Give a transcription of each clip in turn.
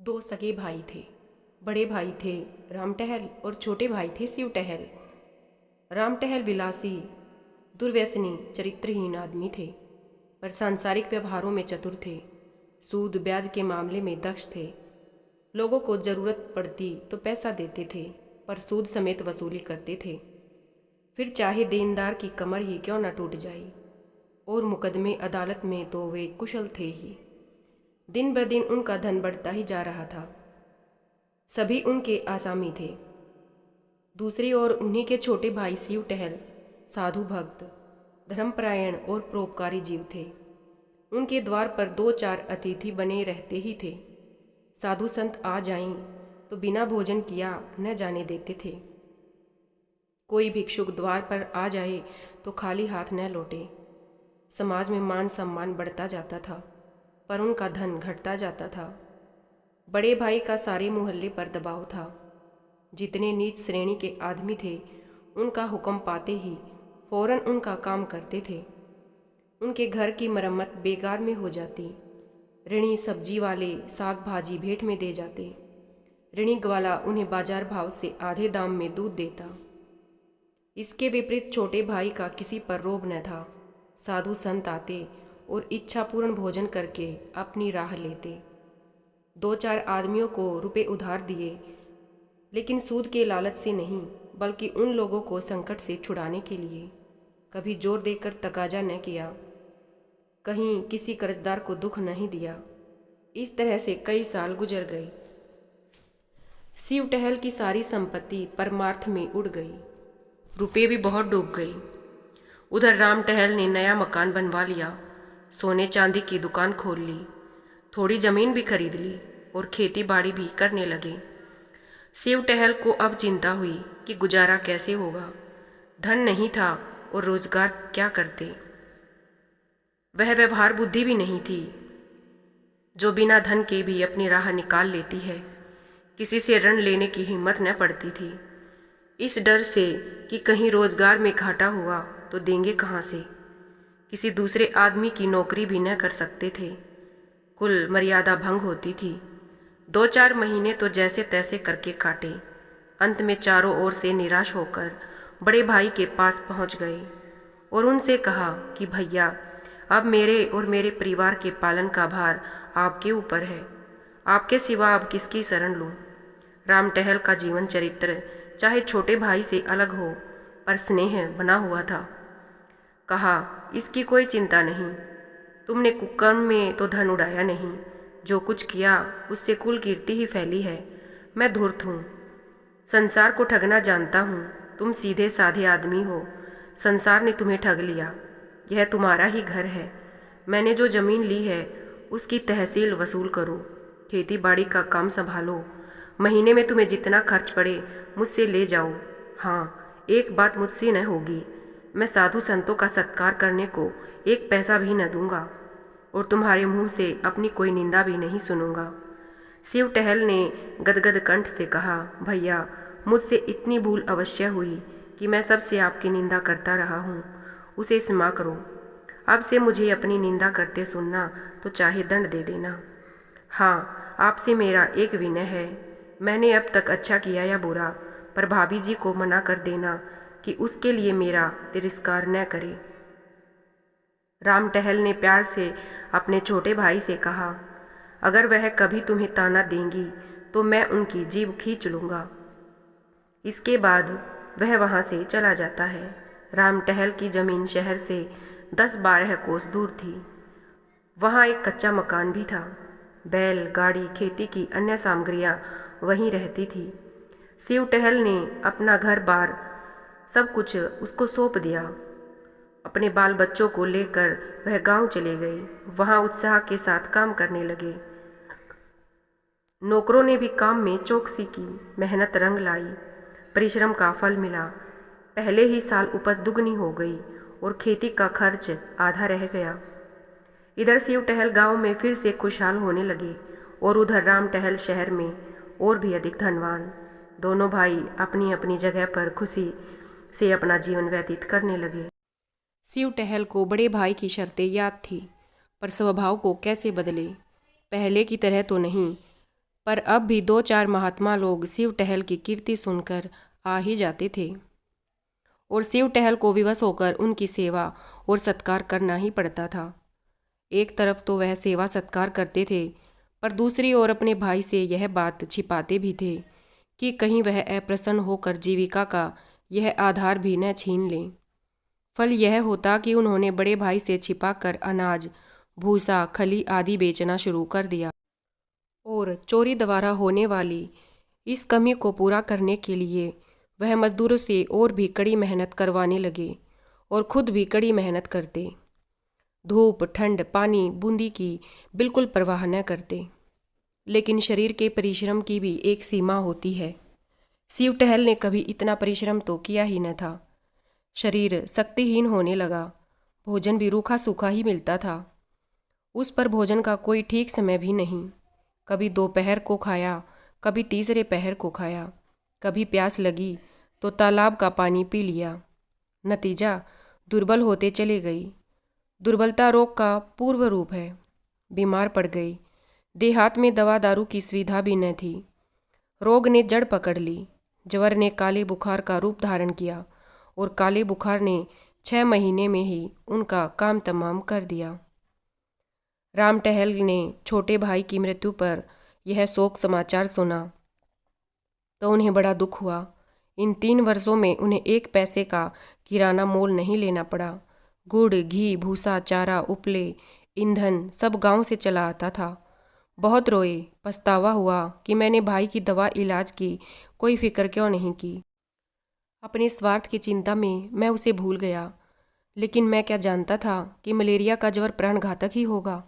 दो सगे भाई थे। बड़े भाई थे राम टहल और छोटे भाई थे शिव टहल। राम टहल विलासी, दुर्व्यसनी, चरित्रहीन आदमी थे, पर सांसारिक व्यवहारों में चतुर थे। सूद ब्याज के मामले में दक्ष थे। लोगों को जरूरत पड़ती तो पैसा देते थे, पर सूद समेत वसूली करते थे। फिर चाहे देनदार की कमर ही क्यों न टूट जाए। और मुकदमे अदालत में तो वे कुशल थे ही। दिन ब दिन उनका धन बढ़ता ही जा रहा था। सभी उनके आसामी थे। दूसरी ओर उन्हीं के छोटे भाई शिव टहल साधु भक्त, धर्मपरायण और परोपकारी जीव थे। उनके द्वार पर दो चार अतिथि बने रहते ही थे। साधु संत आ जाएं तो बिना भोजन किया न जाने देते थे। कोई भिक्षुक द्वार पर आ जाए तो खाली हाथ न लौटे। समाज में मान सम्मान बढ़ता जाता था, पर उनका धन घटता जाता था। बड़े भाई का सारे मोहल्ले पर दबाव था। जितने नीच श्रेणी के आदमी थे, उनका हुक्म पाते ही फौरन उनका काम करते थे। उनके घर की मरम्मत बेकार में हो जाती। ऋणी सब्जी वाले साग भाजी भेंट में दे जाते। ऋणी ग्वाला उन्हें बाजार भाव से आधे दाम में दूध देता। इसके विपरीत छोटे भाई का किसी पर रोब न था। साधु संत आते और इच्छापूर्ण भोजन करके अपनी राह लेते। दो चार आदमियों को रुपए उधार दिए, लेकिन सूद के लालच से नहीं, बल्कि उन लोगों को संकट से छुड़ाने के लिए। कभी जोर देकर तकाजा न किया, कहीं किसी कर्जदार को दुख नहीं दिया। इस तरह से कई साल गुजर गए। शिव टहल की सारी संपत्ति परमार्थ में उड़ गई। रुपए भी बहुत डूब गए। उधर राम टहल ने नया मकान बनवा लिया, सोने चांदी की दुकान खोल ली, थोड़ी जमीन भी खरीद ली और खेती बाड़ी भी करने लगे। शिव टहल को अब चिंता हुई कि गुजारा कैसे होगा। धन नहीं था और रोजगार क्या करते। वह व्यवहार बुद्धि भी नहीं थी, जो बिना धन के भी अपनी राह निकाल लेती है। किसी से ऋण लेने की हिम्मत न पड़ती थी, इस डर से कि कहीं रोजगार में घाटा हुआ तो देंगे कहाँ से। किसी दूसरे आदमी की नौकरी भी न कर सकते थे। कुल मर्यादा भंग होती थी। 2-4 महीने तो जैसे तैसे करके काटे। अंत में चारों ओर से निराश होकर बड़े भाई के पास पहुंच गए और उनसे कहा कि भैया, अब मेरे और मेरे परिवार के पालन का भार आपके ऊपर है। आपके सिवा अब किसकी शरण लूं? राम टहल का जीवन चरित्र चाहे छोटे भाई से अलग हो, पर स्नेह बना हुआ था। कहा, इसकी कोई चिंता नहीं। तुमने कुकर्म में तो धन उड़ाया नहीं। जो कुछ किया उससे कुल कीर्ति ही फैली है। मैं धूर्त हूँ, संसार को ठगना जानता हूँ। तुम सीधे साधे आदमी हो, संसार ने तुम्हें ठग लिया। यह तुम्हारा ही घर है। मैंने जो जमीन ली है उसकी तहसील वसूल करो, खेती बाड़ी का काम संभालो। महीने में तुम्हें जितना खर्च पड़े मुझसे ले जाओ। हाँ, एक बात मुझसे न होगी, मैं साधु संतों का सत्कार करने को एक पैसा भी न दूंगा और तुम्हारे मुंह से अपनी कोई निंदा भी नहीं सुनूंगा। शिव टहल ने गदगद कंठ से कहा, भैया, मुझसे इतनी भूल अवश्य हुई कि मैं सबसे आपकी निंदा करता रहा हूँ। उसे क्षमा करो। अब से मुझे अपनी निंदा करते सुनना तो चाहे दंड दे देना। हाँ, आपसे मेरा एक विनय है। मैंने अब तक अच्छा किया या बुरा, पर भाभी जी को मना कर देना कि उसके लिए मेरा तिरस्कार न करे। राम टहल ने प्यार से अपने छोटे भाई से कहा, अगर वह कभी तुम्हें ताना देंगी तो मैं उनकी जीभ खींच लूँगा। इसके बाद वह वहाँ से चला जाता है। राम टहल की जमीन शहर से 10-12 कोस दूर थी। वहाँ एक कच्चा मकान भी था। बैल, गाड़ी, खेती की अन्य सामग्रियाँ वहीं रहती थी। शिव टहल ने अपना घर बार सब कुछ उसको सौंप दिया। अपने बाल बच्चों को लेकर वह गांव चले गए। वहां उत्साह के साथ काम करने लगे। नौकरों ने भी काम में चौकसी की। मेहनत रंग लाई, परिश्रम का फल मिला। पहले ही साल उपज दुगनी हो गई और खेती का खर्च आधा रह गया। इधर शिव टहल गांव में फिर से खुशहाल होने लगे और उधर राम टहल शहर में और भी अधिक धनवान। दोनों भाई अपनी अपनी जगह पर खुशी से अपना जीवन व्यतीत करने लगे। शिव टहल को बड़े भाई की शर्तें याद थी, पर स्वभाव को कैसे बदले। पहले की तरह तो नहीं, पर अब भी 2-4 महात्मा लोग शिव टहल की कीर्ति सुनकर आ ही जाते थे और शिव टहल को विवश होकर उनकी सेवा और सत्कार करना ही पड़ता था। एक तरफ तो वह सेवा सत्कार करते थे, पर दूसरी ओर अपने भाई से यह बात छिपाते भी थे कि कहीं वह अप्रसन्न होकर जीविका का यह आधार भी न छीन लें। फल यह होता कि उन्होंने बड़े भाई से छिपाकर अनाज, भूसा, खली आदि बेचना शुरू कर दिया और चोरी द्वारा होने वाली इस कमी को पूरा करने के लिए वह मजदूरों से और भी कड़ी मेहनत करवाने लगे और खुद भी कड़ी मेहनत करते। धूप, ठंड, पानी, बूंदी की बिल्कुल परवाह न करते। लेकिन शरीर के परिश्रम की भी एक सीमा होती है। शिव टहल ने कभी इतना परिश्रम तो किया ही न था। शरीर शक्तिहीन होने लगा। भोजन भी रूखा सूखा ही मिलता था। उस पर भोजन का कोई ठीक समय भी नहीं। कभी दोपहर को खाया, कभी तीसरे पहर को खाया। कभी प्यास लगी तो तालाब का पानी पी लिया। नतीजा दुर्बल होते चले गई। दुर्बलता रोग का पूर्व रूप है। बीमार पड़ गई। देहात में दवा दारू की सुविधा भी न थी। रोग ने जड़ पकड़ ली। ज्वर ने काले बुखार का रूप धारण किया और काले बुखार ने 6 महीने में ही उनका काम तमाम कर दिया। राम टहल ने छोटे भाई की मृत्यु पर यह शोक समाचार सुना तो उन्हें बड़ा दुख हुआ। इन 3 वर्षों में उन्हें 1 पैसे का किराना मोल नहीं लेना पड़ा। गुड़, घी, भूसा, चारा, उपले, ईंधन सब गांव से चला आता था। बहुत रोए, पछतावा हुआ कि मैंने भाई की दवा इलाज की कोई फिक्र क्यों नहीं की। अपने स्वार्थ की चिंता में मैं उसे भूल गया। लेकिन मैं क्या जानता था कि मलेरिया का ज्वर प्राणघातक ही होगा।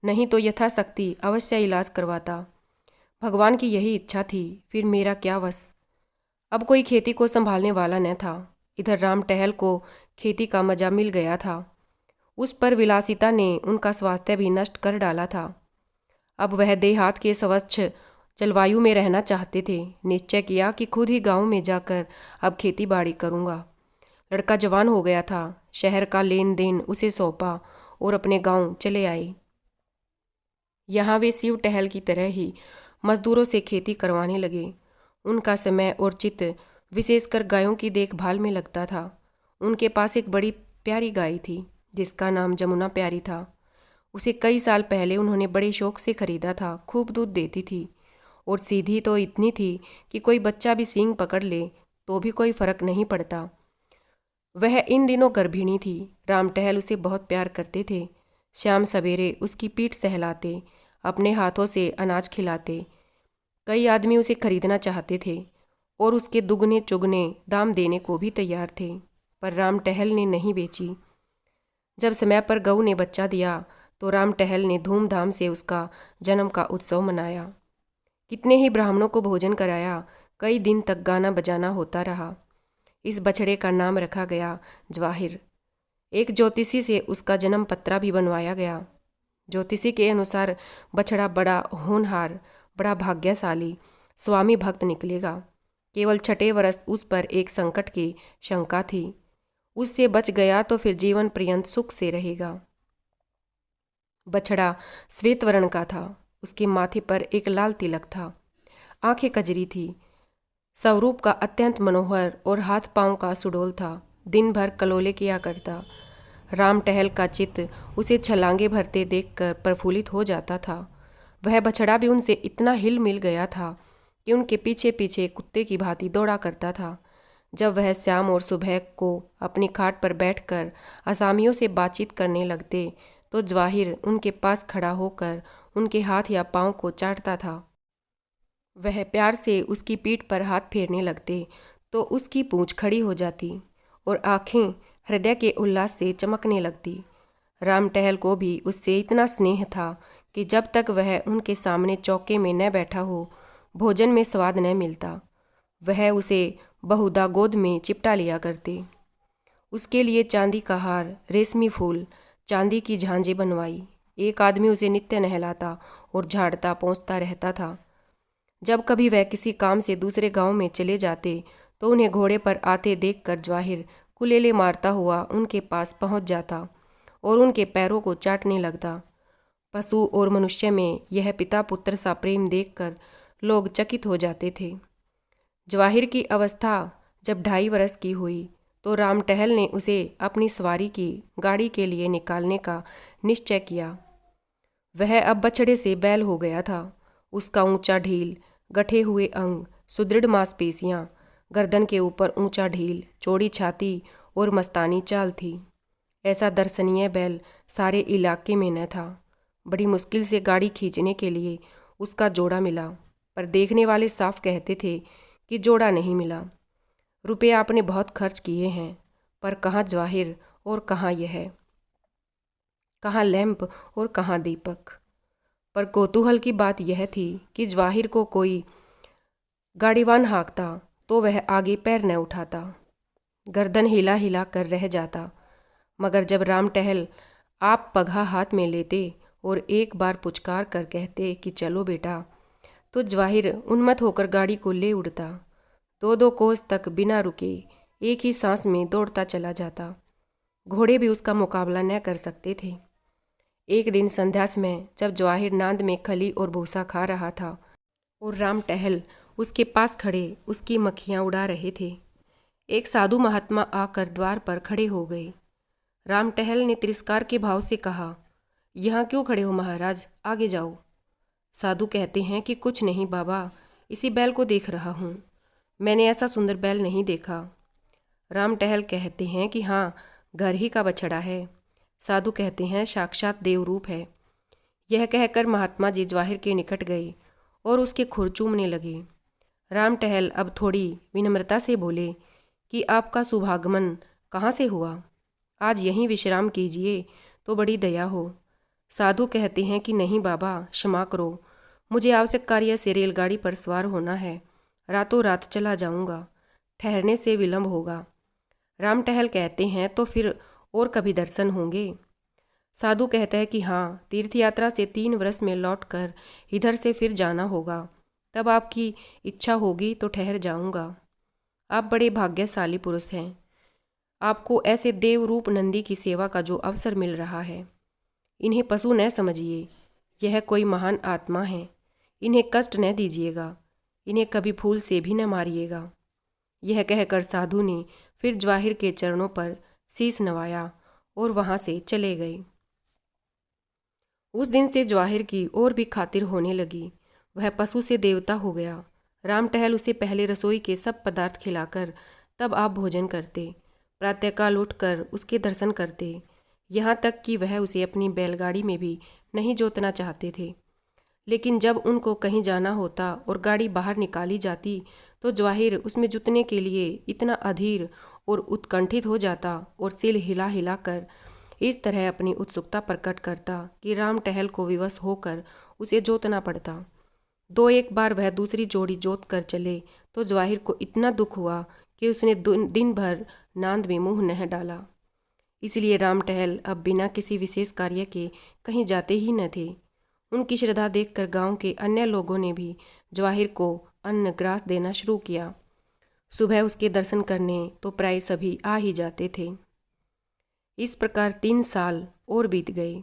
नहीं तो यथाशक्ति अवश्य इलाज करवाता। भगवान की यही इच्छा थी, फिर मेरा क्या वश। अब कोई खेती को संभालने वाला न था। इधर राम टहल को खेती का मजा मिल गया था। उस पर विलासिता ने उनका स्वास्थ्य भी नष्ट कर डाला था। अब वह देहात के स्वच्छ जलवायु में रहना चाहते थे। निश्चय किया कि खुद ही गांव में जाकर अब खेती बाड़ी करूँगा। लड़का जवान हो गया था। शहर का लेन देन उसे सौंपा और अपने गांव चले आए। यहाँ वे शिव टहल की तरह ही मजदूरों से खेती करवाने लगे। उनका समय और चित्त विशेषकर गायों की देखभाल में लगता था। उनके पास एक बड़ी प्यारी गाय थी जिसका नाम जमुना प्यारी था। उसे कई साल पहले उन्होंने बड़े शौक से खरीदा था। खूब दूध देती थी और सीधी तो इतनी थी कि कोई बच्चा भी सींग पकड़ ले तो भी कोई फर्क नहीं पड़ता। वह इन दिनों गर्भिणी थी। राम टहल उसे बहुत प्यार करते थे। शाम सवेरे उसकी पीठ सहलाते, अपने हाथों से अनाज खिलाते। कई आदमी उसे खरीदना चाहते थे और उसके दुगने चुगने दाम देने को भी तैयार थे, पर राम टहल ने नहीं बेची। जब समय पर गऊ ने बच्चा दिया तो राम टहल ने धूमधाम से उसका जन्म का उत्सव मनाया। कितने ही ब्राह्मणों को भोजन कराया। कई दिन तक गाना बजाना होता रहा। इस बछड़े का नाम रखा गया जवाहिर। एक ज्योतिषी से उसका जन्म पत्रा भी बनवाया गया। ज्योतिषी के अनुसार बछड़ा बड़ा होनहार, बड़ा भाग्यशाली, स्वामी भक्त निकलेगा। केवल 6 वर्ष उस पर एक संकट की शंका थी। उससे बच गया तो फिर जीवन पर्यंत सुख से रहेगा। बछड़ा श्वेत वर्ण का था। उसके माथे पर एक लाल तिलक था। आंखें कजरी थी। स्वरूप का अत्यंत मनोहर और हाथ पांव का सुडौल था। दिन भर कलोले किया करता। राम टहल का चित्त उसे छलांगे भरते देखकर प्रफुल्लित हो जाता था। वह बछड़ा भी उनसे इतना हिल मिल गया था कि उनके पीछे पीछे कुत्ते की भांति दौड़ा करता था। जब वह शाम और सुबह को अपनी खाट पर बैठकर असामियों से बातचीत करने लगते तो जवाहिर उनके पास खड़ा होकर उनके हाथ या पांव को चाटता था। वह प्यार से उसकी पीठ पर हाथ फेरने लगते तो उसकी पूंछ खड़ी हो जाती और आंखें हृदय के उल्लास से चमकने लगती। राम टहल को भी उससे इतना स्नेह था कि जब तक वह उनके सामने चौके में न बैठा हो भोजन में स्वाद न मिलता। वह उसे बहुधा गोद में चिपटा लिया करते। उसके लिए चांदी का हार, रेशमी फूल, चांदी की झांझें बनवाई। एक आदमी उसे नित्य नहलाता और झाड़ता पोंछता रहता था। जब कभी वह किसी काम से दूसरे गांव में चले जाते तो उन्हें घोड़े पर आते देखकर जवाहिर कुलेले मारता हुआ उनके पास पहुंच जाता और उनके पैरों को चाटने लगता। पशु और मनुष्य में यह पिता पुत्र सा प्रेम देखकर लोग चकित हो जाते थे। जवाहिर की अवस्था जब 2.5 वर्ष की हुई तो राम टहल ने उसे अपनी सवारी की गाड़ी के लिए निकालने का निश्चय किया। वह अब बछड़े से बैल हो गया था। उसका ऊंचा ढील, गठे हुए अंग, सुदृढ़ मांसपेशियां, गर्दन के ऊपर ऊंचा ढील, चौड़ी छाती और मस्तानी चाल थी। ऐसा दर्शनीय बैल सारे इलाके में न था। बड़ी मुश्किल से गाड़ी खींचने के लिए उसका जोड़ा मिला, पर देखने वाले साफ कहते थे कि जोड़ा नहीं मिला। रुपये आपने बहुत खर्च किए हैं, पर कहाँ जवाहिर और कहाँ यह, कहाँ लैंप और कहाँ दीपक। पर कौतूहल की बात यह थी कि जवाहिर को कोई गाड़ीवान हाँकता तो वह आगे पैर न उठाता, गर्दन हिला हिला कर रह जाता। मगर जब राम टहल आप पगहा हाथ में लेते और एक बार पुचकार कर कहते कि चलो बेटा, तो जवाहिर उन्मत्त होकर गाड़ी को ले उड़ता। 2-2 कोस तक बिना रुके एक ही सांस में दौड़ता चला जाता। घोड़े भी उसका मुकाबला न कर सकते थे। एक दिन संध्या समय जब जवाहिर नांद में खली और भूसा खा रहा था और राम टहल उसके पास खड़े उसकी मक्खियाँ उड़ा रहे थे, एक साधु महात्मा आकर द्वार पर खड़े हो गए। राम टहल ने तिरस्कार के भाव से कहा, यहाँ क्यों खड़े हो महाराज, आगे जाओ। साधु कहते हैं कि कुछ नहीं बाबा, इसी बैल को देख रहा हूँ, मैंने ऐसा सुंदर बैल नहीं देखा। राम टहल कहते हैं कि हाँ, घर ही का बछड़ा है। साधु कहते हैं साक्षात देवरूप है। यह कहकर महात्मा जी जवाहिर के निकट गए और उसके खुर चूमने लगे। राम टहल अब थोड़ी विनम्रता से बोले कि आपका शुभागमन कहाँ से हुआ, आज यहीं विश्राम कीजिए तो बड़ी दया हो। साधु कहते हैं कि नहीं बाबा, क्षमा करो, मुझे आवश्यक कार्य से रेलगाड़ी पर सवार होना है, रातों रात चला जाऊंगा, ठहरने से विलंब होगा। राम टहल कहते हैं तो फिर और कभी दर्शन होंगे। साधु कहता है कि हाँ, तीर्थ यात्रा से 3 वर्ष में लौटकर इधर से फिर जाना होगा, तब आपकी इच्छा होगी तो ठहर जाऊंगा। आप बड़े भाग्यशाली पुरुष हैं, आपको ऐसे देवरूप नंदी की सेवा का जो अवसर मिल रहा है। इन्हें पशु न समझिए, यह कोई महान आत्मा है, इन्हें कष्ट न दीजिएगा, इन्हें कभी फूल से भी न मारिएगा। यह कहकर साधु ने फिर जवाहिर के चरणों पर शीश नवाया और वहाँ से चले गए। उस दिन से जवाहिर की और भी खातिर होने लगी। वह पशु से देवता हो गया। राम टहल उसे पहले रसोई के सब पदार्थ खिलाकर तब आप भोजन करते, प्रातःकाल उठकर उसके दर्शन करते, यहाँ तक कि वह उसे अपनी बैलगाड़ी में भी नहीं जोतना चाहते थे। लेकिन जब उनको कहीं जाना होता और गाड़ी बाहर निकाली जाती तो जवाहिर उसमें जुतने के लिए इतना अधीर और उत्कंठित हो जाता और सिर हिला हिला कर इस तरह अपनी उत्सुकता प्रकट करता कि राम टहल को विवश होकर उसे जोतना पड़ता। 2-1 बार वह दूसरी जोड़ी जोत कर चले तो जवाहिर को इतना दुख हुआ कि उसने दिन भर नांद में मुंह न डाला। इसलिए राम टहल अब बिना किसी विशेष कार्य के कहीं जाते ही न थे। उनकी श्रद्धा देखकर गांव के अन्य लोगों ने भी जवाहिर को अन्न ग्रास देना शुरू किया। सुबह उसके दर्शन करने तो प्राय सभी आ ही जाते थे। इस प्रकार 3 साल और बीत गए।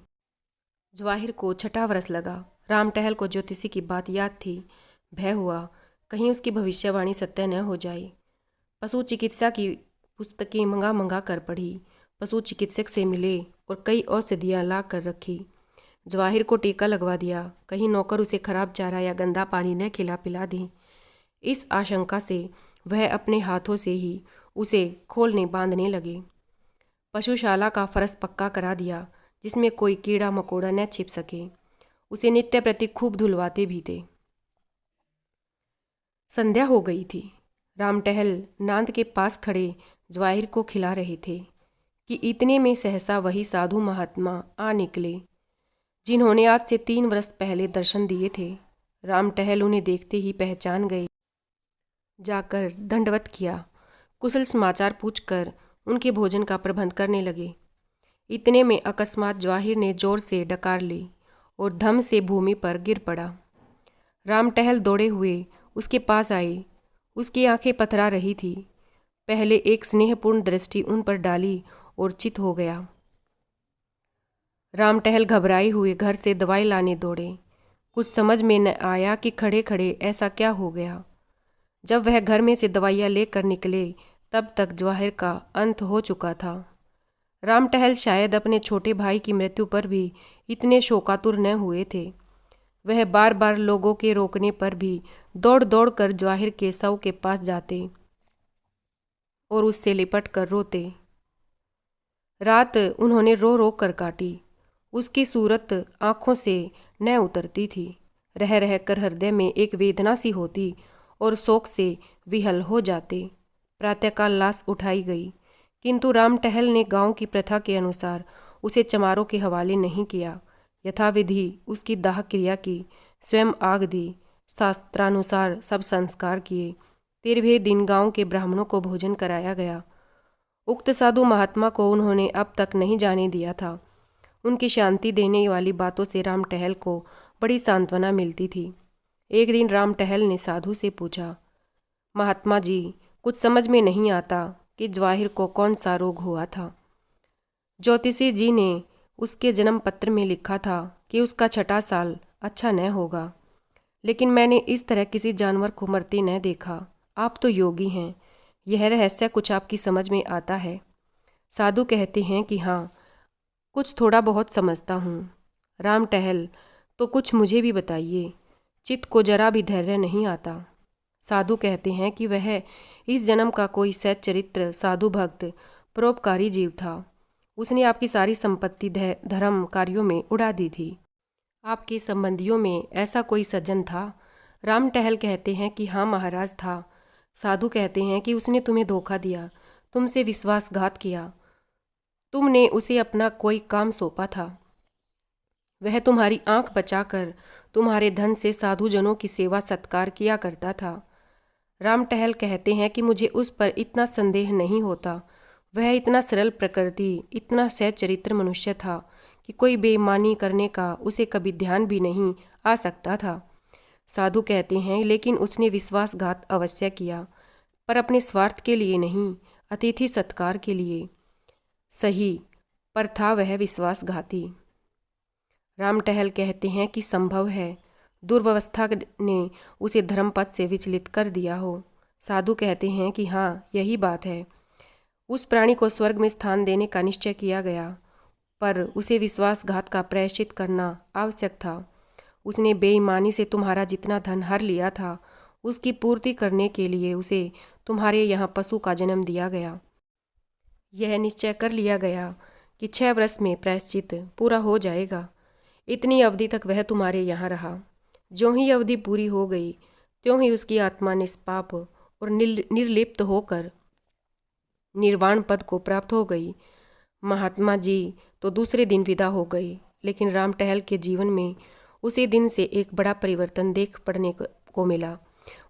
जवाहिर को 6ठा वर्ष लगा। राम टहल को ज्योतिषी की बात याद थी। भय हुआ कहीं उसकी भविष्यवाणी सत्य न हो जाए। पशु चिकित्सा की पुस्तकें मंगा मंगा कर पढ़ी, पशु चिकित्सक से मिले और कई औषधियाँ ला कर रखी। जवाहिर को टीका लगवा दिया, कहीं नौकर उसे खराब चारा या गंदा पानी न खिला पिला दें। इस आशंका से वह अपने हाथों से ही उसे खोलने बांधने लगे। पशुशाला का फरस पक्का करा दिया जिसमें कोई कीड़ा मकोड़ा न छिप सके। उसे नित्य प्रति खूब धुलवाते भी थे। संध्या हो गई थी। राम टहल नांद के पास खड़े जवाहिर को खिला रहे थे कि इतने में सहसा वही साधु महात्मा आ निकले जिन्होंने आज से 3 वर्ष पहले दर्शन दिए थे। राम टहल उन्हें देखते ही पहचान गए। जाकर दंडवत किया, कुशल समाचार पूछकर उनके भोजन का प्रबंध करने लगे। इतने में अकस्मात जवाहिर ने जोर से डकार ली और धम से भूमि पर गिर पड़ा। राम टहल दौड़े हुए उसके पास आए। उसकी आंखें पथरा रही थी। पहले एक स्नेहपूर्ण दृष्टि उन पर डाली और चित हो गया। राम टहल घबराए हुए घर से दवाई लाने दौड़े। कुछ समझ में न आया कि खड़े खड़े ऐसा क्या हो गया। जब वह घर में से दवाइयाँ लेकर निकले तब तक जवाहिर का अंत हो चुका था। राम टहल शायद अपने छोटे भाई की मृत्यु पर भी इतने शोकातुर न हुए थे। वह बार बार लोगों के रोकने पर भी दौड़ दौड़ कर जवाहिर के शव के पास जाते और उससे लिपट कर रोते। रात उन्होंने रो रो कर काटी। उसकी सूरत आंखों से न उतरती थी। रह रह कर हृदय में एक वेदना सी होती और शोक से विहल हो जाते। प्रातःकाल लाश उठाई गई, किंतु राम टहल ने गांव की प्रथा के अनुसार उसे चमारों के हवाले नहीं किया। यथाविधि उसकी दाह क्रिया की, स्वयं आग दी, शास्त्रानुसार सब संस्कार किए। 13वें दिन गांव के ब्राह्मणों को भोजन कराया गया। उक्त साधु महात्मा को उन्होंने अब तक नहीं जाने दिया था। उनकी शांति देने वाली बातों से राम टहल को बड़ी सांत्वना मिलती थी। एक दिन राम टहल ने साधु से पूछा, महात्मा जी, कुछ समझ में नहीं आता कि जवाहिर को कौन सा रोग हुआ था। ज्योतिषी जी ने उसके जन्म पत्र में लिखा था कि उसका 6ठा साल अच्छा न होगा, लेकिन मैंने इस तरह किसी जानवर को मरते न देखा। आप तो योगी हैं, यह रहस्य कुछ आपकी समझ में आता है। साधु कहते हैं कि हाँ, कुछ थोड़ा बहुत समझता हूँ। राम टहल, तो कुछ मुझे भी बताइए। चित्त को जरा भी धैर्य नहीं आता। साधु कहते हैं कि वह इस जन्म का कोई सच्चरित्र साधु भक्त परोपकारी जीव था। उसने आपकी सारी संपत्ति धर्म कार्यों में उड़ा दी थी। आपके संबंधियों में ऐसा कोई सज्जन था? राम टहल कहते हैं कि हाँ महाराज था। साधु कहते हैं कि उसने तुम्हें धोखा दिया, तुमसे विश्वासघात किया। तुमने उसे अपना कोई काम सौंपा था। वह तुम्हारी आंख बचाकर तुम्हारे धन से साधुजनों की सेवा सत्कार किया करता था। राम टहल कहते हैं कि मुझे उस पर इतना संदेह नहीं होता। वह इतना सरल प्रकृति, इतना सच्चरित्र मनुष्य था कि कोई बेईमानी करने का उसे कभी ध्यान भी नहीं आ सकता था। साधु कहते हैं, लेकिन उसने विश्वासघात अवश्य किया, पर अपने स्वार्थ के लिए नहीं, अतिथि सत्कार के लिए। सही, पर था वह विश्वासघाती। राम टहल कहते हैं कि संभव है दुर्व्यवस्था ने उसे धर्मपथ से विचलित कर दिया हो। साधु कहते हैं कि हाँ, यही बात है। उस प्राणी को स्वर्ग में स्थान देने का निश्चय किया गया, पर उसे विश्वासघात का प्रायश्चित करना आवश्यक था। उसने बेईमानी से तुम्हारा जितना धन हर लिया था, उसकी पूर्ति करने के लिए उसे तुम्हारे यहाँ पशु का जन्म दिया गया। यह निश्चय कर लिया गया कि 6 वर्ष में प्रायश्चित पूरा हो जाएगा। इतनी अवधि तक वह तुम्हारे यहाँ रहा। ज्यों ही अवधि पूरी हो गई, त्यों ही उसकी आत्मा निष्पाप और निर्लिप्त होकर निर्वाण पद को प्राप्त हो गई। महात्मा जी तो दूसरे दिन विदा हो गए, लेकिन राम टहल के जीवन में उसी दिन से एक बड़ा परिवर्तन देख पड़ने को मिला।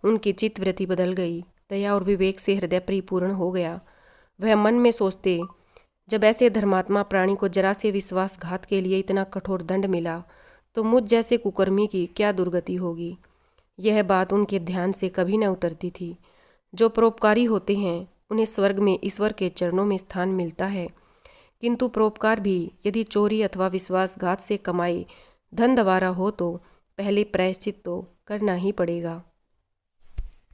उनकी चित्तवृत्ति बदल गई, दया और विवेक से हृदय परिपूर्ण हो गया। वह मन में सोचते, जब ऐसे धर्मात्मा प्राणी को जरा से विश्वासघात के लिए इतना कठोर दंड मिला, तो मुझ जैसे कुकर्मी की क्या दुर्गति होगी। यह बात उनके ध्यान से कभी न उतरती थी। जो परोपकारी होते हैं उन्हें स्वर्ग में ईश्वर के चरणों में स्थान मिलता है, किंतु परोपकार भी यदि चोरी अथवा विश्वासघात से कमाए धन द्वारा हो तो पहले प्रायश्चित तो करना ही पड़ेगा।